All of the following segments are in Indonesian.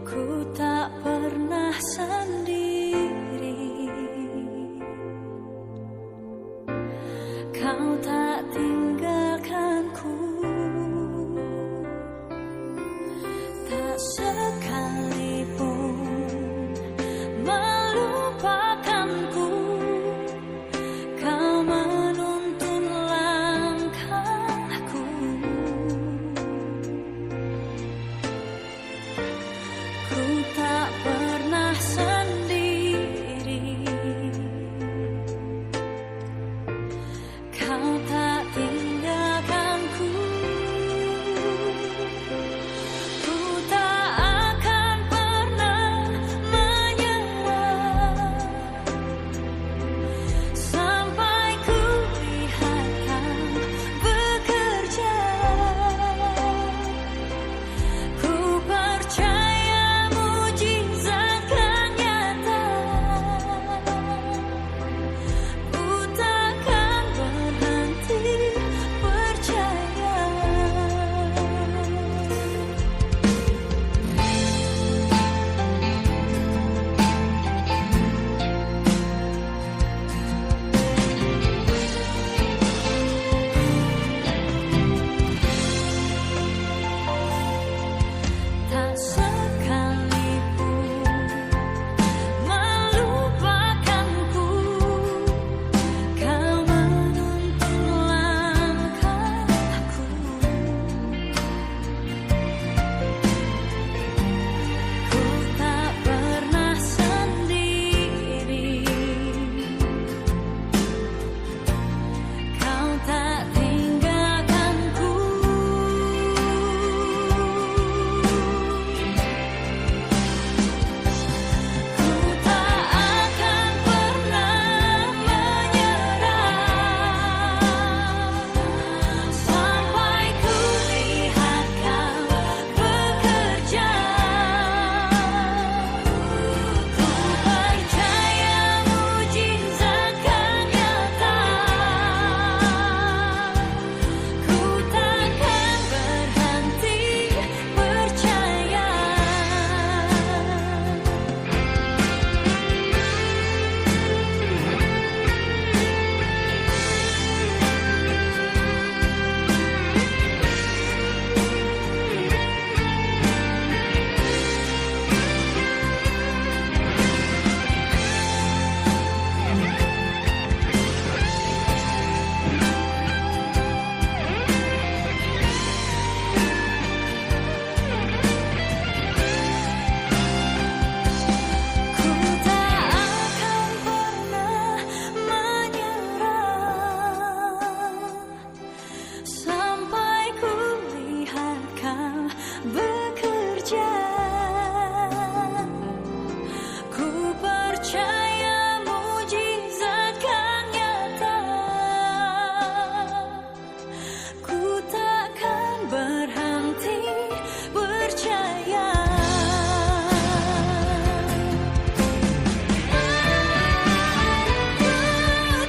Ku tak pernah sendiri, kau tak tinggalkanku, tak sekalipun melupakanku. Kau menuntun langkahku, ku tak pernah sendiri, kau tak tinggalkanku. Ku tak akan pernah menyerah sampai ku lihat kau bekerja. Ku percaya mujizat kan nyata. Ku takkan berhenti percaya. Tak sekalipun melupakanku, kau menuntun langkahku. Ku tak pernah sendiri, kau tak tinggalkanku. Ku tak akan pernah menyerah sampai ku lihat kau bekerja. Ku percaya mujizat kan nyata. Ku takkan berhenti percaya. Ku tak akan pernah menyerah sampai ku lihat kau bekerja. Ku percaya mujizat kan nyata. Ku takkan berhenti percaya. Ku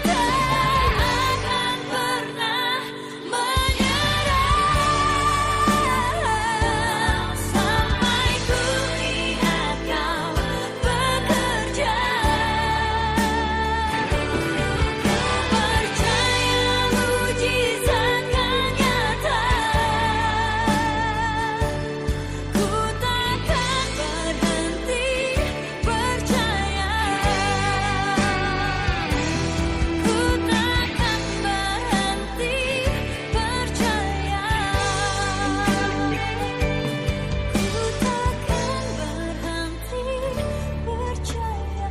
tak akan pernah menyerah sampai ku lihat kau bekerja. Ku percaya mujizat kan nyata. Ku takkan berhenti percaya. Ku takkan berhenti percaya. Ku takkan berhenti percaya.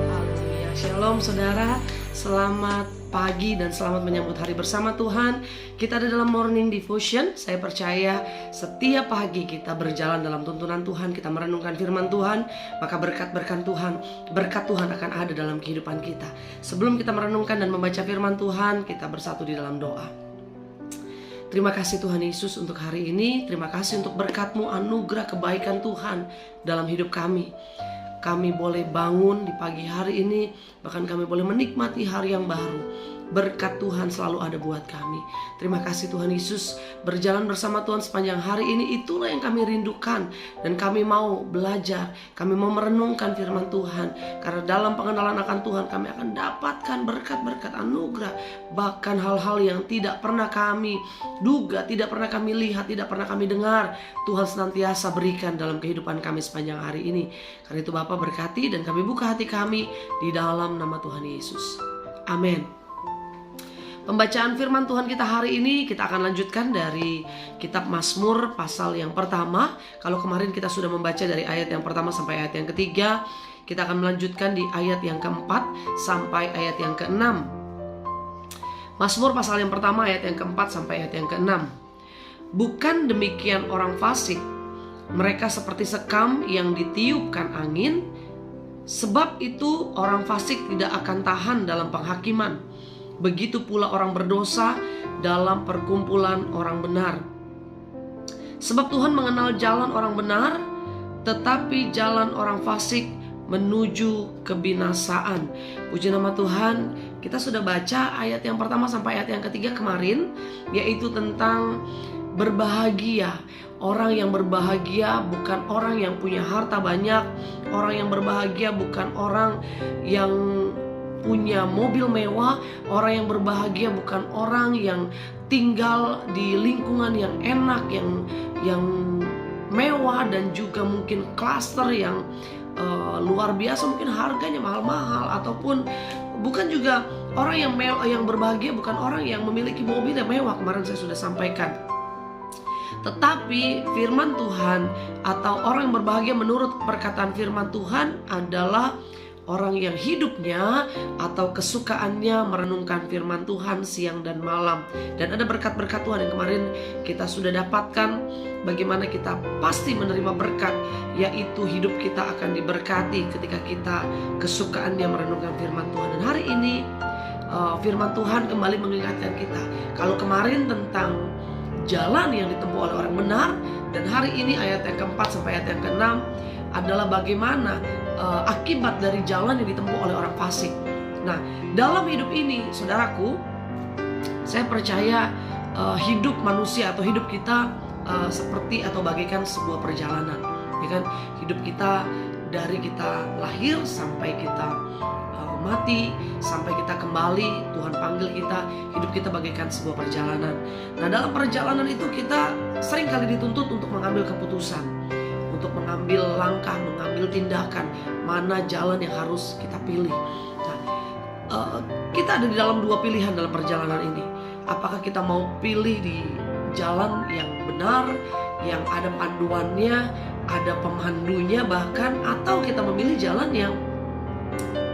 Haleluya. Shalom saudara, selamat pagi dan selamat menyambut hari bersama Tuhan. Kita ada dalam Morning Devotion. Saya percaya setiap pagi kita berjalan dalam tuntunan Tuhan, kita merenungkan firman Tuhan, maka berkat-berkat Tuhan akan ada dalam kehidupan kita. Sebelum kita merenungkan dan membaca firman Tuhan, kita bersatu di dalam doa. Terima kasih Tuhan Yesus untuk hari ini. Terima kasih untuk berkat-Mu, anugerah kebaikan Tuhan dalam hidup kami. Kami boleh bangun di pagi hari ini, bahkan kami boleh menikmati hari yang baru. berkat Tuhan selalu ada buat kami. Terima kasih Tuhan Yesus, berjalan bersama Tuhan sepanjang hari ini, itulah yang kami rindukan. Dan kami mau belajar, kami mau merenungkan firman Tuhan. Karena dalam pengenalan akan Tuhan kami akan dapatkan berkat-berkat anugerah. Bahkan hal-hal yang tidak pernah kami duga, tidak pernah kami lihat, tidak pernah kami dengar, Tuhan senantiasa berikan dalam kehidupan kami sepanjang hari ini. Karena itu Bapa berkati dan kami buka hati kami di dalam nama Tuhan Yesus. Amin. Pembacaan firman Tuhan kita hari ini kita akan lanjutkan dari kitab Mazmur pasal yang pertama. Kalau kemarin kita sudah membaca dari ayat yang pertama sampai ayat yang ketiga, kita akan melanjutkan di ayat yang keempat sampai ayat yang keenam. Mazmur pasal yang pertama ayat yang keempat sampai ayat yang keenam. Bukan demikian orang fasik, mereka seperti sekam yang ditiupkan angin. Sebab itu orang fasik tidak akan tahan dalam penghakiman. Begitu pula orang berdosa dalam perkumpulan orang benar. Sebab Tuhan mengenal jalan orang benar, tetapi jalan orang fasik menuju kebinasaan. Puji nama Tuhan. Kita sudah baca ayat yang pertama sampai ayat yang ketiga kemarin, yaitu tentang berbahagia. Orang yang berbahagia bukan orang yang punya harta banyak. Orang yang berbahagia bukan orang yang punya mobil mewah. Orang yang berbahagia bukan orang yang tinggal di lingkungan yang enak, yang mewah, dan juga mungkin klaster yang luar biasa, mungkin harganya mahal-mahal. Ataupun bukan juga orang yang berbahagia bukan orang yang memiliki mobil yang mewah. Kemarin saya sudah sampaikan. Tetapi firman Tuhan atau orang yang berbahagia menurut perkataan firman Tuhan adalah orang yang hidupnya atau kesukaannya merenungkan firman Tuhan siang dan malam. Dan ada berkat-berkat Tuhan yang kemarin kita sudah dapatkan. Bagaimana kita pasti menerima berkat, yaitu hidup kita akan diberkati ketika kita kesukaannya merenungkan firman Tuhan. Dan hari ini firman Tuhan kembali mengingatkan kita. Kalau kemarin tentang jalan yang ditempuh oleh orang benar, dan hari ini ayat yang keempat sampai ayat yang keenam adalah bagaimana akibat dari jalan yang ditempuh oleh orang fasik. Nah, dalam hidup ini, saudaraku, saya percaya hidup manusia atau hidup kita seperti atau bagaikan sebuah perjalanan, ya kan? Hidup kita dari kita lahir sampai kita mati, sampai kita kembali, Tuhan panggil kita, hidup kita bagaikan sebuah perjalanan. Nah, dalam perjalanan itu kita sering kali dituntut untuk mengambil keputusan, untuk mengambil langkah, mengambil tindakan, mana jalan yang harus kita pilih. Nah, kita ada di dalam dua pilihan dalam perjalanan ini. Apakah kita mau pilih di jalan yang benar, yang ada panduannya, ada pemandunya bahkan, atau kita memilih jalan yang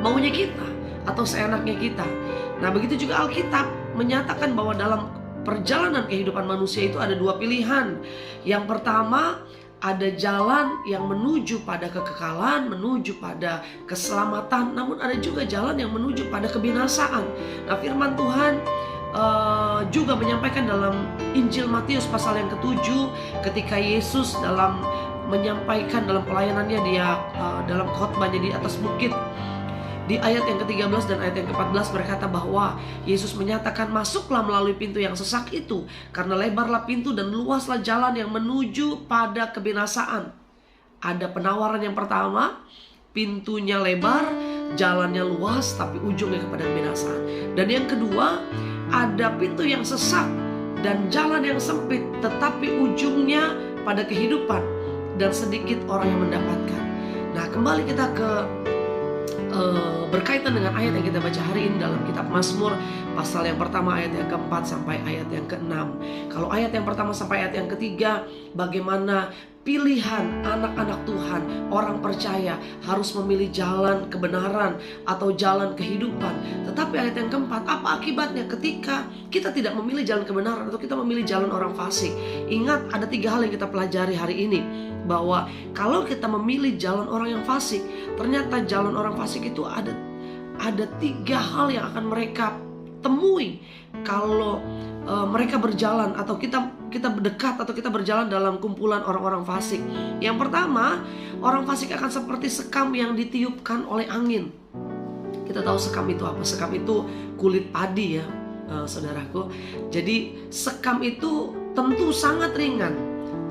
maunya kita atau seenaknya kita. Nah, begitu juga Alkitab menyatakan bahwa dalam perjalanan kehidupan manusia itu ada dua pilihan. Yang pertama, ada jalan yang menuju pada kekekalan, menuju pada keselamatan, namun ada juga jalan yang menuju pada kebinasaan. Nah, firman Tuhan juga menyampaikan dalam Injil Matius pasal yang ke-7, ketika Yesus dalam menyampaikan dalam pelayanannya dia dalam khotbahnya di atas bukit, di ayat yang ke-13 dan ayat yang ke-14 berkata bahwa Yesus menyatakan, masuklah melalui pintu yang sesak itu, karena lebarlah pintu dan luaslah jalan yang menuju pada kebinasaan. Ada penawaran yang pertama, pintunya lebar, jalannya luas, tapi ujungnya kepada kebinasaan. Dan yang kedua, ada pintu yang sesak dan jalan yang sempit, tetapi ujungnya pada kehidupan, dan sedikit orang yang mendapatkan. Nah, kembali kita ke berkaitan dengan ayat yang kita baca hari ini dalam kitab Mazmur pasal yang pertama ayat yang keempat sampai ayat yang keenam. Kalau ayat yang pertama sampai ayat yang ketiga, bagaimana pilihan anak-anak Tuhan, orang percaya harus memilih jalan kebenaran atau jalan kehidupan. Tetapi ayat yang keempat, apa akibatnya ketika kita tidak memilih jalan kebenaran atau kita memilih jalan orang fasik? Ingat, ada 3 hal yang kita pelajari hari ini, bahwa kalau kita memilih jalan orang yang fasik, ternyata jalan orang fasik itu ada 3 hal yang akan mereka temui kalau mereka berjalan atau kita berdekat atau kita berjalan dalam kumpulan orang-orang fasik. Yang pertama, orang fasik akan seperti sekam yang ditiupkan oleh angin. Kita tahu sekam itu apa? Sekam itu kulit padi ya, saudaraku. Jadi sekam itu tentu sangat ringan,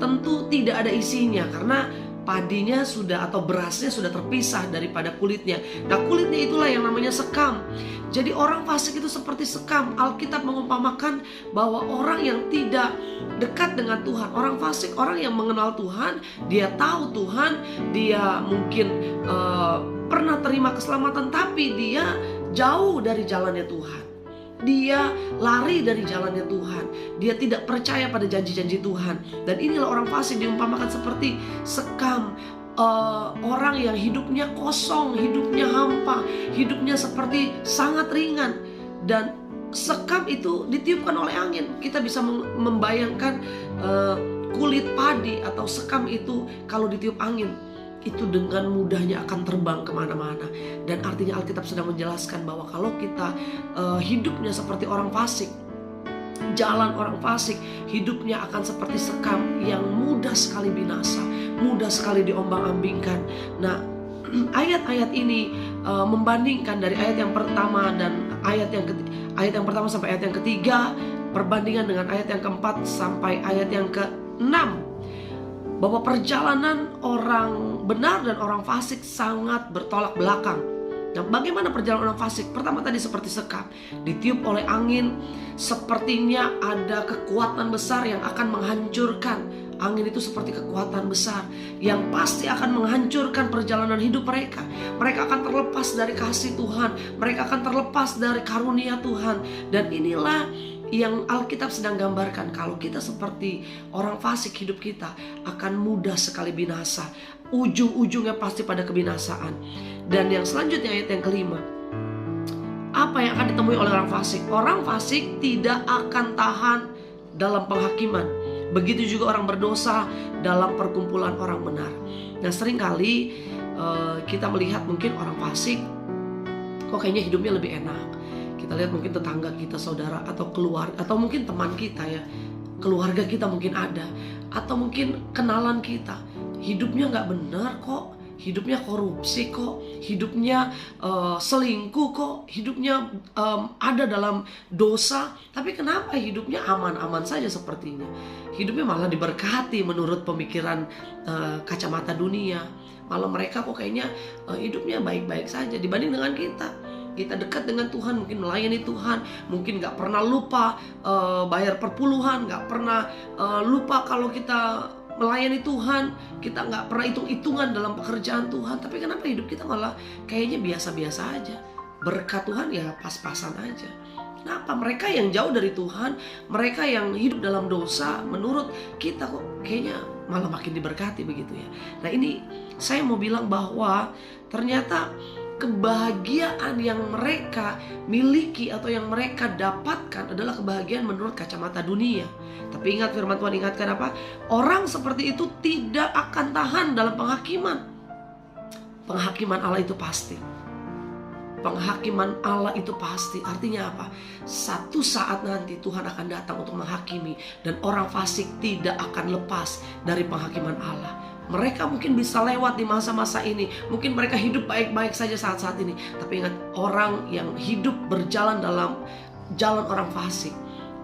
tentu tidak ada isinya karena padinya sudah atau berasnya sudah terpisah daripada kulitnya. Nah, kulitnya itulah yang namanya sekam. Jadi orang fasik itu seperti sekam. Alkitab mengumpamakan bahwa orang yang tidak dekat dengan Tuhan, orang fasik, orang yang mengenal Tuhan, dia tahu Tuhan, dia mungkin pernah terima keselamatan, tapi dia jauh dari jalannya Tuhan. Dia lari dari jalannya Tuhan. Dia tidak percaya pada janji-janji Tuhan. Dan inilah orang fasik, diumpamakan seperti sekam. Orang yang hidupnya kosong, hidupnya hampa, hidupnya seperti sangat ringan. Dan sekam itu ditiupkan oleh angin. Kita bisa membayangkan kulit padi atau sekam itu kalau ditiup angin, itu dengan mudahnya akan terbang kemana-mana. Dan artinya Alkitab sedang menjelaskan bahwa kalau kita hidupnya seperti orang fasik, jalan orang fasik, hidupnya akan seperti sekam yang mudah sekali binasa, mudah sekali diombang-ambingkan. Nah, ayat-ayat ini membandingkan dari ayat yang pertama dan ayat yang pertama sampai ayat yang ketiga, perbandingan dengan ayat yang keempat sampai ayat yang keenam, bahwa perjalanan orang benar dan orang fasik sangat bertolak belakang. Nah, bagaimana perjalanan orang fasik? Pertama tadi seperti sekam, ditiup oleh angin, sepertinya ada kekuatan besar yang akan menghancurkan. Angin itu seperti kekuatan besar yang pasti akan menghancurkan perjalanan hidup mereka. Mereka akan terlepas dari kasih Tuhan, mereka akan terlepas dari karunia Tuhan. Dan inilah yang Alkitab sedang gambarkan. Kalau kita seperti orang fasik, hidup kita akan mudah sekali binasa. Ujung-ujungnya pasti pada kebinasaan. Dan yang selanjutnya ayat yang kelima, apa yang akan ditemui oleh orang fasik? Orang fasik tidak akan tahan dalam penghakiman. Begitu juga orang berdosa dalam perkumpulan orang benar. Nah, seringkali kita melihat mungkin orang fasik, kok kayaknya hidupnya lebih enak. Kita lihat mungkin tetangga kita, saudara, atau keluarga, atau mungkin teman kita ya, keluarga kita mungkin ada, atau mungkin kenalan kita, hidupnya gak benar kok, hidupnya korupsi kok, hidupnya selingkuh kok, hidupnya ada dalam dosa. Tapi kenapa hidupnya aman-aman saja sepertinya? Hidupnya malah diberkati menurut pemikiran kacamata dunia. Malah mereka kok kayaknya hidupnya baik-baik saja dibanding dengan kita. Kita dekat dengan Tuhan, mungkin melayani Tuhan, mungkin gak pernah lupa bayar perpuluhan, gak pernah lupa kalau kita melayani Tuhan, kita gak pernah hitung-hitungan dalam pekerjaan Tuhan. Tapi kenapa hidup kita malah kayaknya biasa-biasa aja? Berkat Tuhan ya pas-pasan aja. Kenapa? Mereka yang jauh dari Tuhan, mereka yang hidup dalam dosa, menurut kita kok kayaknya malah makin diberkati begitu ya. Nah, ini saya mau bilang bahwa ternyata kebahagiaan yang mereka miliki atau yang mereka dapatkan adalah kebahagiaan menurut kacamata dunia. Tapi ingat, firman Tuhan ingatkan apa? Orang seperti itu tidak akan tahan dalam penghakiman. Penghakiman Allah itu pasti. Penghakiman Allah itu pasti. Artinya apa? Satu saat nanti Tuhan akan datang untuk menghakimi, dan orang fasik tidak akan lepas dari penghakiman Allah. Mereka mungkin bisa lewat di masa-masa ini, mungkin mereka hidup baik-baik saja saat-saat ini. Tapi ingat, orang yang hidup berjalan dalam jalan orang fasik,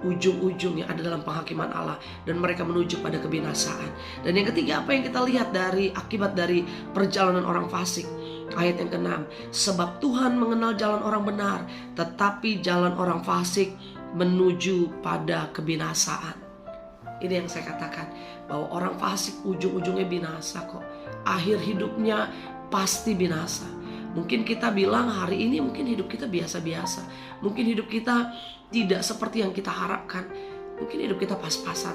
ujung-ujungnya ada dalam penghakiman Allah, dan mereka menuju pada kebinasaan. Dan yang ketiga, apa yang kita lihat dari akibat dari perjalanan orang fasik? Ayat yang ke-6, sebab Tuhan mengenal jalan orang benar, tetapi jalan orang fasik menuju pada kebinasaan. Ini yang saya katakan, bahwa orang fasik ujung-ujungnya binasa kok. Akhir hidupnya pasti binasa. Mungkin kita bilang hari ini mungkin hidup kita biasa-biasa, mungkin hidup kita tidak seperti yang kita harapkan, mungkin hidup kita pas-pasan.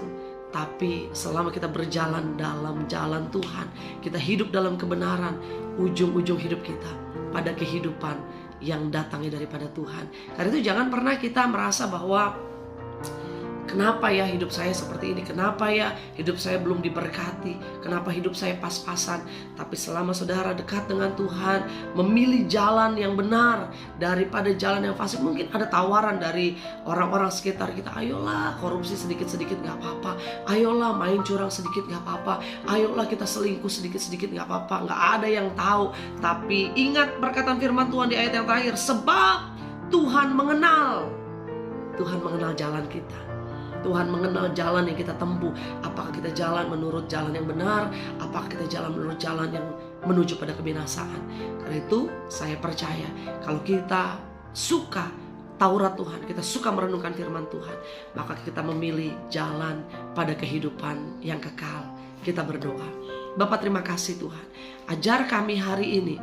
Tapi selama kita berjalan dalam jalan Tuhan, kita hidup dalam kebenaran, ujung-ujung hidup kita pada kehidupan yang datangnya daripada Tuhan. Karena itu jangan pernah kita merasa bahwa Kenapa ya hidup saya seperti ini? Kenapa ya hidup saya belum diberkati? Kenapa hidup saya pas-pasan? Tapi selama saudara dekat dengan Tuhan, memilih jalan yang benar daripada jalan yang fasik. Mungkin ada tawaran dari orang-orang sekitar kita. Ayolah korupsi sedikit-sedikit gak apa-apa. Ayolah main curang sedikit gak apa-apa. Ayolah kita selingkuh sedikit-sedikit gak apa-apa. Gak ada yang tahu. Tapi ingat perkataan firman Tuhan di ayat yang terakhir. Sebab Tuhan mengenal jalan kita. Tuhan mengenal jalan yang kita tempuh. Apakah kita jalan menurut jalan yang benar? Apakah kita jalan menurut jalan yang menuju pada kebinasaan? Karena itu saya percaya kalau kita suka Taurat Tuhan, kita suka merenungkan firman Tuhan, maka kita memilih jalan pada kehidupan yang kekal. Kita berdoa. Bapa, terima kasih Tuhan. Ajar kami hari ini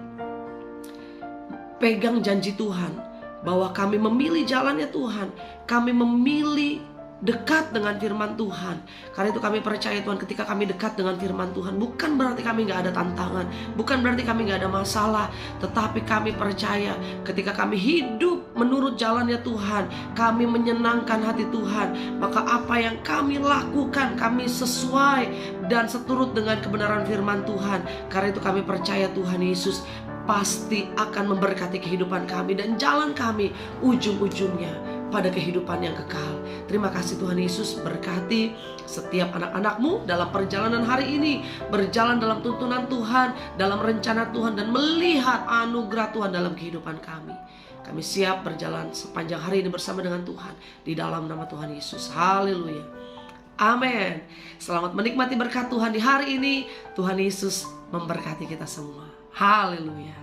pegang janji Tuhan bahwa kami memilih jalannya Tuhan. Kami memilih dekat dengan firman Tuhan. Karena itu kami percaya Tuhan, ketika kami dekat dengan firman Tuhan, bukan berarti kami gak ada tantangan, bukan berarti kami gak ada masalah, tetapi kami percaya ketika kami hidup menurut jalannya Tuhan, kami menyenangkan hati Tuhan, maka apa yang kami lakukan, kami sesuai dan seturut dengan kebenaran firman Tuhan. Karena itu kami percaya Tuhan Yesus pasti akan memberkati kehidupan kami dan jalan kami ujung-ujungnya pada kehidupan yang kekal. Terima kasih Tuhan Yesus, berkati setiap anak-anak-Mu dalam perjalanan hari ini, berjalan dalam tuntunan Tuhan, dalam rencana Tuhan, dan melihat anugerah Tuhan dalam kehidupan kami. Kami siap berjalan sepanjang hari ini bersama dengan Tuhan di dalam nama Tuhan Yesus. Haleluya. Amin. Selamat menikmati berkat Tuhan di hari ini. Tuhan Yesus memberkati kita semua. Haleluya.